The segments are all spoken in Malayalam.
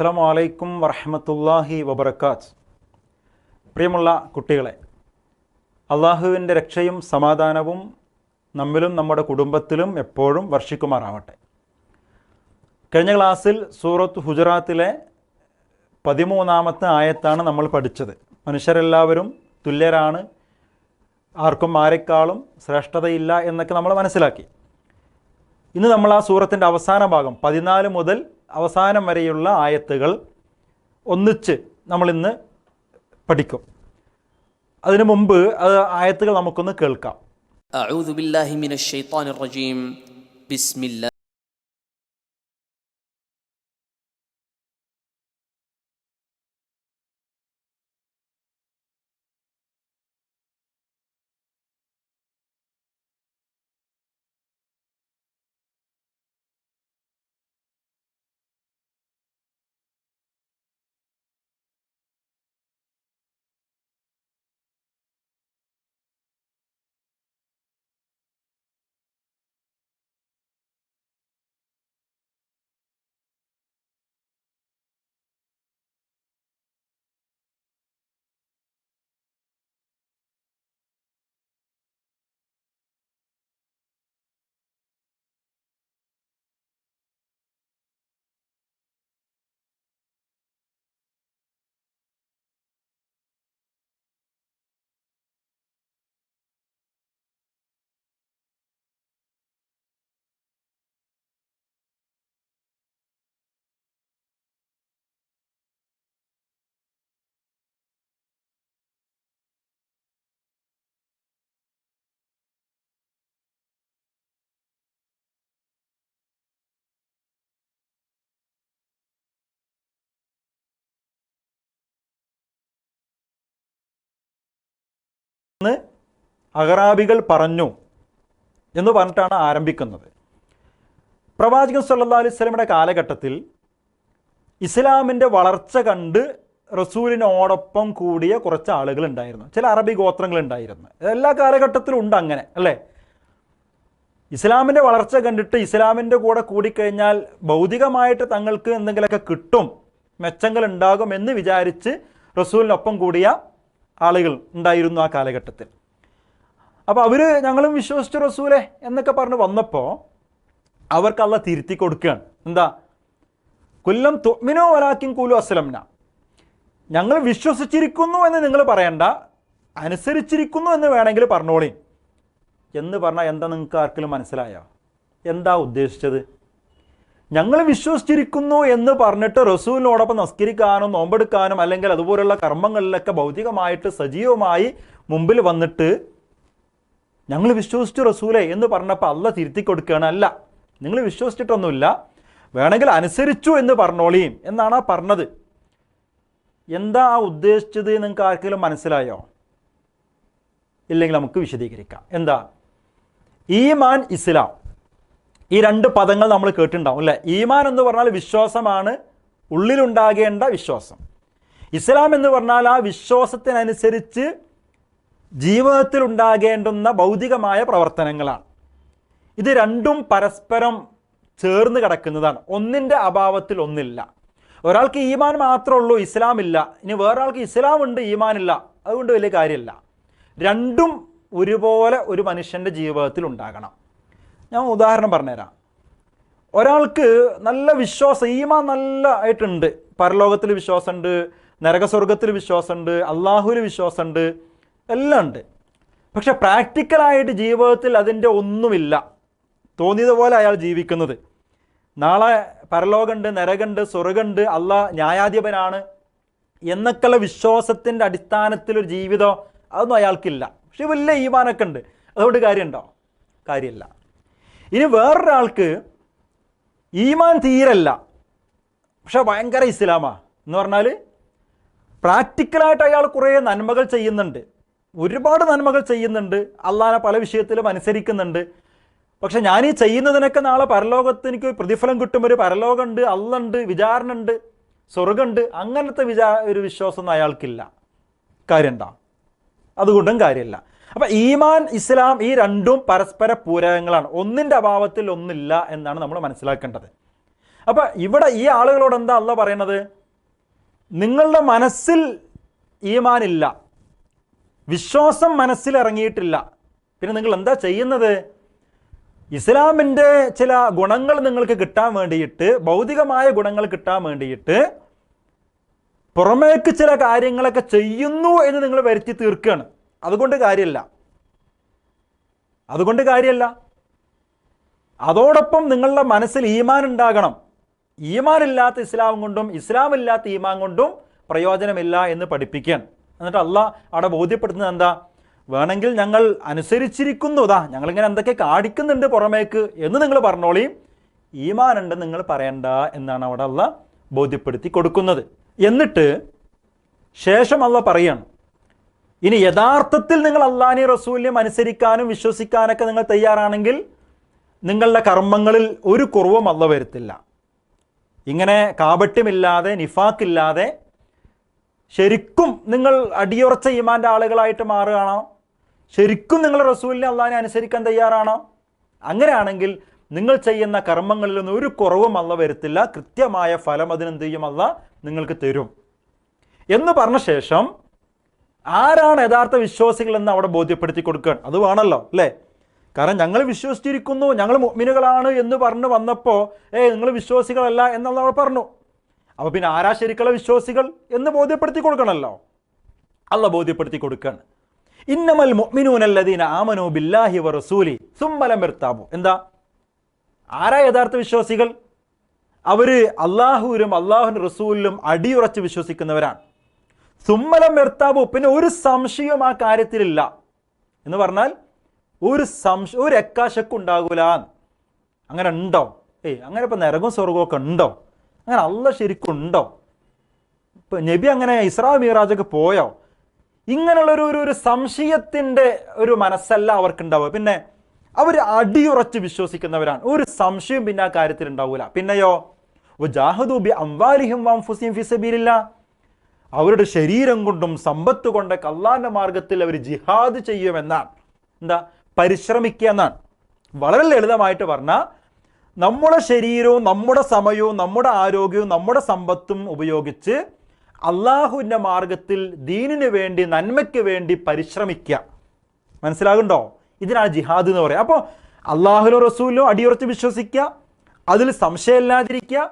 അസ്സലാമു അലൈക്കും വറഹ്മത്തുള്ളാഹി വബറകാത്ത്. പ്രിയമുള്ള കുട്ടികളെ, അള്ളാഹുവിൻ്റെ രക്ഷയും സമാധാനവും നമ്മിലും നമ്മുടെ കുടുംബത്തിലും എപ്പോഴും വർഷിക്കുമാറാവട്ടെ. കഴിഞ്ഞ ക്ലാസ്സിൽ സൂറത്ത് ഹുജറാത്തിലെ 13-ാമത്തെ ആയത്താണ് നമ്മൾ പഠിച്ചത്. മനുഷ്യരെല്ലാവരും തുല്യരാണ്, ആർക്കും ആരെക്കാളും ശ്രേഷ്ഠതയില്ല എന്നൊക്കെ നമ്മൾ മനസ്സിലാക്കി. ഇന്ന് നമ്മൾ ആ സൂറത്തിൻ്റെ അവസാന ഭാഗം 14 മുതൽ അവസാനം വരെയുള്ള ആയത്തുകൾ ഒന്നിച്ച് നമ്മളിന്ന് പഠിക്കും. അതിനു മുമ്പ് ആയത്തുകൾ നമുക്കൊന്ന് കേൾക്കാം. അഊദു ബില്ലാഹി മിനശ് ശൈത്വാനിർ റജീം. ബിസ്മില്ലാഹ് അഗറാബികൾ പറഞ്ഞു എന്ന് പറഞ്ഞിട്ടാണ് ആരംഭിക്കുന്നത്. പ്രവാചകൻ സല്ലല്ലാഹു അലൈഹി വസല്ലമയുടെ കാലഘട്ടത്തിൽ ഇസ്ലാമിൻ്റെ വളർച്ച കണ്ട് റസൂലിനോടൊപ്പം കൂടിയ കുറച്ച് ആളുകൾ ഉണ്ടായിരുന്നു, ചില അറബി ഗോത്രങ്ങൾ ഉണ്ടായിരുന്നു. എല്ലാ കാലഘട്ടത്തിലും ഉണ്ട് അങ്ങനെ, അല്ലേ? ഇസ്ലാമിൻ്റെ വളർച്ച കണ്ടിട്ട് ഇസ്ലാമിൻ്റെ കൂടെ കൂടിക്കഴിഞ്ഞാൽ ഭൗതികമായിട്ട് തങ്ങൾക്ക് എന്തെങ്കിലുമൊക്കെ കിട്ടും, മെച്ചങ്ങൾ ഉണ്ടാകും എന്ന് വിചാരിച്ച് റസൂലിനൊപ്പം കൂടിയ ആളുകൾ ഉണ്ടായിരുന്നു ആ കാലഘട്ടത്തിൽ. അപ്പോൾ അവർ ഞങ്ങളും വിശ്വസിച്ചു റസൂലെ എന്നൊക്കെ പറഞ്ഞ് വന്നപ്പോൾ അവർക്ക് അള്ളാഹ് തിരുത്തി കൊടുക്കുകയാണ്. എന്താ? കുല്ലം തുഅ്മിനൂ വലാകിൻ ഖൂലു അസ്ലംന. ഞങ്ങൾ വിശ്വസിച്ചിരിക്കുന്നു എന്ന് നിങ്ങൾ പറയണ്ട, അനുസരിച്ചിരിക്കുന്നു എന്ന് വേണമെങ്കിൽ പറഞ്ഞോളി എന്ന് പറഞ്ഞാൽ എന്താ നിങ്ങൾക്ക് ആർക്കെങ്കിലും മനസ്സിലായോ? എന്താ ഉദ്ദേശിച്ചത്? ഞങ്ങൾ വിശ്വസിച്ചിരിക്കുന്നു എന്ന് പറഞ്ഞിട്ട് റസൂലിനോടൊപ്പം നമസ്കരിക്കാനും നോമ്പെടുക്കാനും അല്ലെങ്കിൽ അതുപോലുള്ള കർമ്മങ്ങളിലൊക്കെ ഭൗതികമായിട്ട് സജീവമായി മുമ്പിൽ വന്നിട്ട് ഞങ്ങൾ വിശ്വസിച്ചു റസൂലെ എന്ന് പറഞ്ഞപ്പോൾ അള്ളാഹ് തിരുത്തി കൊടുക്കുകയാണ്. അല്ല, നിങ്ങൾ വിശ്വസിച്ചിട്ടൊന്നുമില്ല, വേണമെങ്കിൽ അനുസരിച്ചു എന്ന് പറഞ്ഞോളിയും എന്നാണ് ആ പറഞ്ഞത്. എന്താ ആ ഉദ്ദേശിച്ചത് നിങ്ങൾക്ക് ആർക്കെങ്കിലും മനസ്സിലായോ? ഇല്ലെങ്കിൽ നമുക്ക് വിശദീകരിക്കാം. എന്താ? ഈമാൻ, ഇസ്ലാം, ഈ രണ്ട് പദങ്ങൾ നമ്മൾ കേട്ടിട്ടുണ്ടാവും, അല്ലേ? ഈമാൻ എന്ന് പറഞ്ഞാൽ വിശ്വാസമാണ്, ഉള്ളിലുണ്ടാകേണ്ട വിശ്വാസം. ഇസ്ലാം എന്ന് പറഞ്ഞാൽ ആ വിശ്വാസത്തിനനുസരിച്ച് ജീവിതത്തിൽ ഉണ്ടാകേണ്ടുന്ന ഭൗതികമായ പ്രവർത്തനങ്ങളാണ്. ഇത് രണ്ടും പരസ്പരം ചേർന്ന് കിടക്കുന്നതാണ്, ഒന്നിൻ്റെ അഭാവത്തിൽ ഒന്നില്ല. ഒരാൾക്ക് ഈമാൻ മാത്രമേ ഉള്ളൂ, ഇസ്ലാം ഇല്ല. ഇനി വേറൊരാൾക്ക് ഇസ്ലാം ഉണ്ട്, ഈമാൻ ഇല്ല, അതുകൊണ്ട് വലിയ കാര്യമില്ല. രണ്ടും ഒരുപോലെ ഒരു മനുഷ്യൻ്റെ ജീവിതത്തിൽ ഉണ്ടാകണം. ഞാൻ ഉദാഹരണം പറഞ്ഞുതരാം. ഒരാൾക്ക് നല്ല വിശ്വാസം, ഈമാൻ നല്ല ആയിട്ടുണ്ട്, പരലോകത്തിൽ വിശ്വാസമുണ്ട്, നരകസ്വർഗത്തിൽ വിശ്വാസമുണ്ട്, അള്ളാഹുവിൽ വിശ്വാസമുണ്ട്, എല്ലാം ഉണ്ട്. പക്ഷെ പ്രാക്ടിക്കലായിട്ട് ജീവിതത്തിൽ അതിൻ്റെ ഒന്നുമില്ല. തോന്നിയതുപോലെ അയാൾ ജീവിക്കുന്നത്. നാളെ പരലോകമുണ്ട്, നരകമുണ്ട്, സ്വർഗമുണ്ട്, അള്ളാഹ് ന്യായാധിപനാണ് എന്നൊക്കെയുള്ള വിശ്വാസത്തിൻ്റെ അടിസ്ഥാനത്തിലൊരു ജീവിതം അതൊന്നും അയാൾക്കില്ല. പക്ഷെ വലിയ ഈമാനൊക്കെ ഉണ്ട്, അതുകൊണ്ട് കാര്യമുണ്ടോ? കാര്യമില്ല. ഇനി വേറൊരാൾക്ക് ഈമാൻ തീരല്ല, പക്ഷെ ഭയങ്കര ഇസ്ലാമാ എന്ന് പറഞ്ഞാൽ പ്രാക്ടിക്കലായിട്ട് അയാൾ കുറേ നന്മകൾ ചെയ്യുന്നുണ്ട്, ഒരുപാട് നന്മകൾ ചെയ്യുന്നുണ്ട്, അള്ളാഹനെ പല വിഷയത്തിലും അനുസരിക്കുന്നുണ്ട്. പക്ഷെ ഞാൻ ഈ ചെയ്യുന്നതിനൊക്കെ നാളെ പരലോകത്ത് എനിക്ക് പ്രതിഫലം കിട്ടും, ഒരു പരലോകമുണ്ട്, അള്ളയുണ്ട്, വിചാരണ ഉണ്ട്, സ്വർഗമുണ്ട്, അങ്ങനത്തെ ഒരു വിശ്വാസമൊന്നും അയാൾക്കില്ല. കാര്യമുണ്ടോ? അതുകൊണ്ടും കാര്യമില്ല. അപ്പം ഈമാൻ, ഇസ്ലാം ഈ രണ്ടും പരസ്പര പൂരകങ്ങളാണ്, ഒന്നിൻ്റെ അഭാവത്തിൽ ഒന്നില്ല എന്നാണ് നമ്മൾ മനസ്സിലാക്കേണ്ടത്. അപ്പം ഇവിടെ ഈ ആളുകളോട് എന്താ അള്ളാഹ് പറയണത്? നിങ്ങളുടെ മനസ്സിൽ ഈമാനില്ല, വിശ്വാസം മനസ്സിൽ ഇറങ്ങിയിട്ടില്ല, പിന്നെ നിങ്ങൾ എന്താ ചെയ്യുന്നത്? ഇസ്ലാമിൻ്റെ ചില ഗുണങ്ങൾ നിങ്ങൾക്ക് കിട്ടാൻ വേണ്ടിയിട്ട്, ഭൗതികമായ ഗുണങ്ങൾ കിട്ടാൻ വേണ്ടിയിട്ട് പുറമേക്ക് ചില കാര്യങ്ങളൊക്കെ ചെയ്യുന്നു എന്ന് നിങ്ങൾ വരുത്തി തീർക്കുകയാണ്. അതുകൊണ്ട് കാര്യമല്ല. അതോടൊപ്പം നിങ്ങളുടെ മനസ്സിൽ ഈമാൻ ഉണ്ടാകണം. ഈമാനില്ലാത്ത ഇസ്ലാം കൊണ്ടും ഇസ്ലാമില്ലാത്ത ഈമാൻ കൊണ്ടും പ്രയോജനമില്ല എന്ന് പഠിപ്പിക്കുകയാണ്. എന്നിട്ട് അള്ളാഹ് അവിടെ ബോധ്യപ്പെടുത്തുന്നത് എന്താ? വേണമെങ്കിൽ ഞങ്ങൾ അനുസരിച്ചിരിക്കുന്നു, ഞങ്ങളിങ്ങനെ എന്തൊക്കെ കാണിക്കുന്നുണ്ട് പുറമേക്ക് എന്ന് നിങ്ങൾ പറഞ്ഞോളിയും, ഈമാൻ ഉണ്ടെന്ന് നിങ്ങൾ പറയണ്ട എന്നാണ് അവിടെ അള്ളാഹ് ബോധ്യപ്പെടുത്തി കൊടുക്കുന്നത്. എന്നിട്ട് ശേഷം അള്ളാഹ് പറയാണ്, ഇനി യഥാർത്ഥത്തിൽ നിങ്ങൾ അള്ളാഹിനെയും റസൂലിനെയും അനുസരിക്കാനും വിശ്വസിക്കാനൊക്കെ നിങ്ങൾ തയ്യാറാണെങ്കിൽ നിങ്ങളുടെ കർമ്മങ്ങളിൽ ഒരു കുറവും അള്ളാഹ് വരുത്തില്ല. ഇങ്ങനെ കാപട്യമില്ലാതെ നിഫാക്കില്ലാതെ ശരിക്കും നിങ്ങൾ അടിയുറച്ച ഈമാൻ്റെ ആളുകളായിട്ട് മാറുകയാണോ? ശരിക്കും നിങ്ങൾ റസൂലിനെ അള്ളാഹിനെ അനുസരിക്കാൻ തയ്യാറാണോ? അങ്ങനെയാണെങ്കിൽ നിങ്ങൾ ചെയ്യുന്ന കർമ്മങ്ങളിലൊന്നും ഒരു കുറവും അള്ളാഹ് വരുത്തില്ല. കൃത്യമായ ഫലം അതിനെന്ത് ചെയ്യും? അള്ളാഹ് നിങ്ങൾക്ക് തരും എന്ന് പറഞ്ഞ ശേഷം ആരാണ് യഥാർത്ഥ വിശ്വാസികൾ എന്ന് അവിടെ ബോധ്യപ്പെടുത്തി കൊടുക്കുകയാണ്. അത് വേണമല്ലോ അല്ലേ? കാരണം ഞങ്ങൾ വിശ്വസിച്ചിരിക്കുന്നു, ഞങ്ങൾ മുഅ്മിനുകളാണ് എന്ന് പറഞ്ഞു വന്നപ്പോൾ നിങ്ങൾ വിശ്വാസികളല്ല എന്നുള്ള അവിടെ പറഞ്ഞു. അപ്പോൾ പിന്നെ ആരാ ശരിക്കുള്ള വിശ്വാസികൾ എന്ന് ബോധ്യപ്പെടുത്തി കൊടുക്കണമല്ലോ. അള്ളാഹ് ബോധ്യപ്പെടുത്തി കൊടുക്കുകയാണ്. ഇന്നമൽ മുഅ്മിനൂനല്ലദീന ആമനൂ ബില്ലാഹി വറസൂലി സുമ്മ ലം യർതാബു. എന്താ? ആരാ യഥാർത്ഥ വിശ്വാസികൾ? അവർ അള്ളാഹുവിലും അള്ളാഹുവിൻ്റെ റസൂലിലും അടിയുറച്ച് വിശ്വസിക്കുന്നവരാണ്. സുമ്മ ലം യർതാബു, പിന്നെ ഒരു സംശയവും ആ കാര്യത്തിലില്ല എന്ന് പറഞ്ഞാൽ ഒരു എക്കാശക്കും ഉണ്ടാകൂല. അങ്ങനെ ഉണ്ടോ? അങ്ങനെ ഇപ്പം നരകവും സ്വർഗമൊക്കെ ഉണ്ടോ? അങ്ങനെ അള്ളാഹ് ശരിക്കും ഉണ്ടോ? ഇപ്പം നബി അങ്ങനെ ഇസ്രാ മിഅ്റാജൊക്കെ പോയോ? ഇങ്ങനെയുള്ളൊരു സംശയത്തിൻ്റെ ഒരു മനസ്സല്ല അവർക്കുണ്ടാവുക. പിന്നെ അവർ അടിയുറച്ച് വിശ്വസിക്കുന്നവരാണ്. ഒരു സംശയം പിന്നെ ആ കാര്യത്തിൽ ഉണ്ടാവില്ല. പിന്നെയോ വജാഹദു ബി അംവാലിഹിം വഅൻഫുസിഹിം ഫീ സബീലില്ലാഹ്, അവരുടെ ശരീരം കൊണ്ടും സമ്പത്ത് കൊണ്ടൊക്കെ അള്ളാഹിൻ്റെ മാർഗത്തിൽ അവർ ജിഹാദ് ചെയ്യുമെന്നാണ്. എന്താ? പരിശ്രമിക്കുക എന്നാണ്. വളരെ ലളിതമായിട്ട് പറഞ്ഞാൽ നമ്മുടെ ശരീരവും നമ്മുടെ സമയവും നമ്മുടെ ആരോഗ്യവും നമ്മുടെ സമ്പത്തും ഉപയോഗിച്ച് അള്ളാഹുവിൻ്റെ മാർഗത്തിൽ ദീനിന് വേണ്ടി നന്മയ്ക്ക് വേണ്ടി പരിശ്രമിക്കുക. മനസ്സിലാകുന്നുണ്ടോ? ഇതിനാണ് ജിഹാദ് എന്ന് പറയുക. അപ്പോൾ അള്ളാഹുലും റസൂലും അടിയുറച്ച് വിശ്വസിക്കുക, അതിൽ സംശയമില്ലാതിരിക്കുക,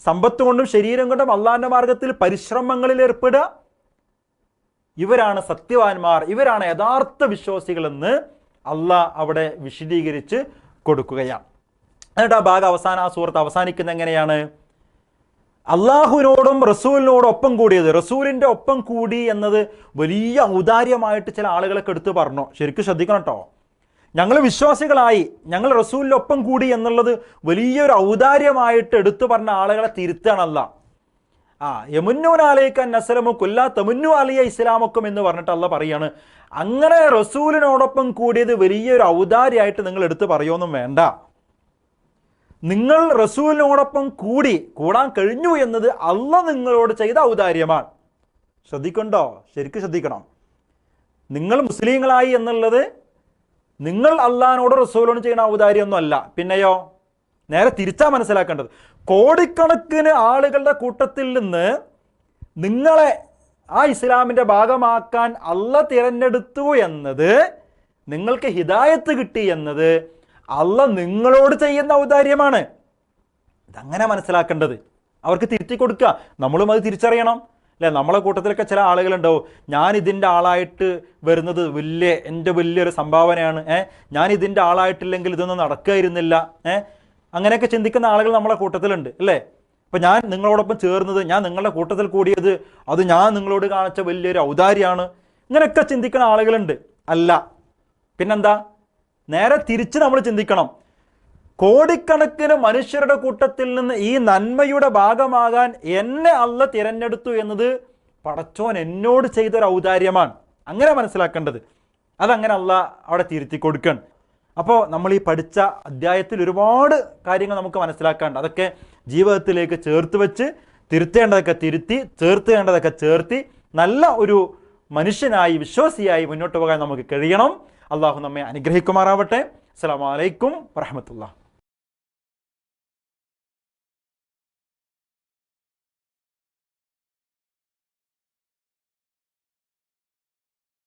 സമ്പത്ത് കൊണ്ടും ശരീരം കൊണ്ടും അള്ളാഹിൻ്റെ മാർഗത്തിൽ പരിശ്രമങ്ങളിൽ ഏർപ്പെടുക. ഇവരാണ് സത്യവാന്മാർ, ഇവരാണ് യഥാർത്ഥ വിശ്വാസികളെന്ന് അള്ളാഹ് അവിടെ വിശദീകരിച്ച് കൊടുക്കുകയാണ്. എന്നിട്ട് ആ ഭാഗം ആ സൂറത്ത് അവസാനിക്കുന്നത് എങ്ങനെയാണ്? അള്ളാഹുവിനോടും റസൂലിനോടും ഒപ്പം കൂടിയത്, റസൂലിൻ്റെ ഒപ്പം കൂടി എന്നത് വലിയ ഔദാര്യമായിട്ട് ചില ആളുകളൊക്കെ എടുത്ത് പറഞ്ഞു. ശരിക്കും ശ്രദ്ധിക്കണം കേട്ടോ. ഞങ്ങൾ വിശ്വാസികളായി, ഞങ്ങൾ റസൂലിനൊപ്പം കൂടി എന്നുള്ളത് വലിയൊരു ഔദാര്യമായിട്ട് എടുത്തു പറഞ്ഞ ആളുകളെ തിരുത്താണല്ല. യമുന്നൂൻ അലൈക നസ്ലമു കുല്ലാ തമുന്നു അലിയ ഇസ്ലാമക്കും എന്ന് പറഞ്ഞിട്ട് അള്ളാഹ് പറയാണ്, അങ്ങനെ റസൂലിനോടൊപ്പം കൂടിയത് വലിയൊരു ഔദാര്യമായിട്ട് നിങ്ങൾ എടുത്ത് പറയുമൊന്നും വേണ്ട. നിങ്ങൾ റസൂലിനോടൊപ്പം കൂടാൻ കഴിഞ്ഞു എന്നത് അള്ളാഹ് നിങ്ങളോട് ചെയ്ത ഔദാര്യമാണ്. ശ്രദ്ധിക്കണ്ടോ? ശരിക്കും ശ്രദ്ധിക്കണം. നിങ്ങൾ മുസ്ലിങ്ങളായി എന്നുള്ളത് നിങ്ങൾ അള്ളാഹിനോട് റസൂലിനോട് ചെയ്യുന്ന ഔദാര്യമൊന്നും അല്ല. പിന്നെയോ നേരെ തിരിച്ചാ മനസ്സിലാക്കേണ്ടത്. കോടിക്കണക്കിന് ആളുകളുടെ കൂട്ടത്തിൽ നിന്ന് നിങ്ങളെ ആ ഇസ്ലാമിൻ്റെ ഭാഗമാക്കാൻ അള്ളാഹ് തിരഞ്ഞെടുത്തു എന്നത്, നിങ്ങൾക്ക് ഹിദായത്ത് കിട്ടി എന്നത് അള്ളാഹ് നിങ്ങളോട് ചെയ്യുന്ന ഔദാര്യമാണ്. ഇതങ്ങനെ മനസ്സിലാക്കേണ്ടത്. അവർക്ക് തിരുത്തി കൊടുക്കുക. നമ്മളും അത് തിരിച്ചറിയണം അല്ലേ? നമ്മളെ കൂട്ടത്തിലൊക്കെ ചില ആളുകളുണ്ടാവും, ഞാൻ ഇതിൻ്റെ ആളായിട്ട് വരുന്നത് എൻ്റെ വലിയൊരു സംഭാവനയാണ്, ഞാൻ ഇതിൻ്റെ ആളായിട്ടില്ലെങ്കിൽ ഇതൊന്നും നടക്കുകയായിരുന്നില്ല, അങ്ങനെയൊക്കെ ചിന്തിക്കുന്ന ആളുകൾ നമ്മളെ കൂട്ടത്തിലുണ്ട് അല്ലേ? അപ്പം ഞാൻ നിങ്ങളോടൊപ്പം ചേർന്നത്, ഞാൻ നിങ്ങളുടെ കൂട്ടത്തിൽ കൂടിയത്, അത് ഞാൻ നിങ്ങളോട് കാണിച്ച വലിയൊരു ഔദാര്യമാണ്, ഇങ്ങനെയൊക്കെ ചിന്തിക്കുന്ന ആളുകളുണ്ട്. അല്ല, പിന്നെന്താ? നേരെ തിരിച്ച് നമ്മൾ ചിന്തിക്കണം. കോടിക്കണക്കിന് മനുഷ്യരുടെ കൂട്ടത്തിൽ നിന്ന് ഈ നന്മയുടെ ഭാഗമാകാൻ എന്നെ അള്ളാഹ് തിരഞ്ഞെടുത്തു എന്നത് പടച്ചോൻ എന്നോട് ചെയ്തൊരു ഔദാര്യമാണ്. അങ്ങനെ മനസ്സിലാക്കേണ്ടത്. അതങ്ങനെ അള്ളാഹ് അവിടെ തിരുത്തി കൊടുക്കണം. അപ്പോൾ നമ്മൾ ഈ പഠിച്ച അധ്യായത്തിൽ ഒരുപാട് കാര്യങ്ങൾ നമുക്ക് മനസ്സിലാക്കാണ്ട്, അതൊക്കെ ജീവിതത്തിലേക്ക് ചേർത്ത് വെച്ച് തിരുത്തേണ്ടതൊക്കെ തിരുത്തി, ചേർത്തേണ്ടതൊക്കെ ചേർത്തി നല്ല ഒരു മനുഷ്യനായി വിശ്വാസിയായി മുന്നോട്ട് പോകാൻ നമുക്ക് കഴിയണം. അള്ളാഹു നമ്മെ അനുഗ്രഹിക്കുമാറാവട്ടെ. അസ്സലാമു അലൈക്കും വറഹ്മത്തുള്ളാഹി.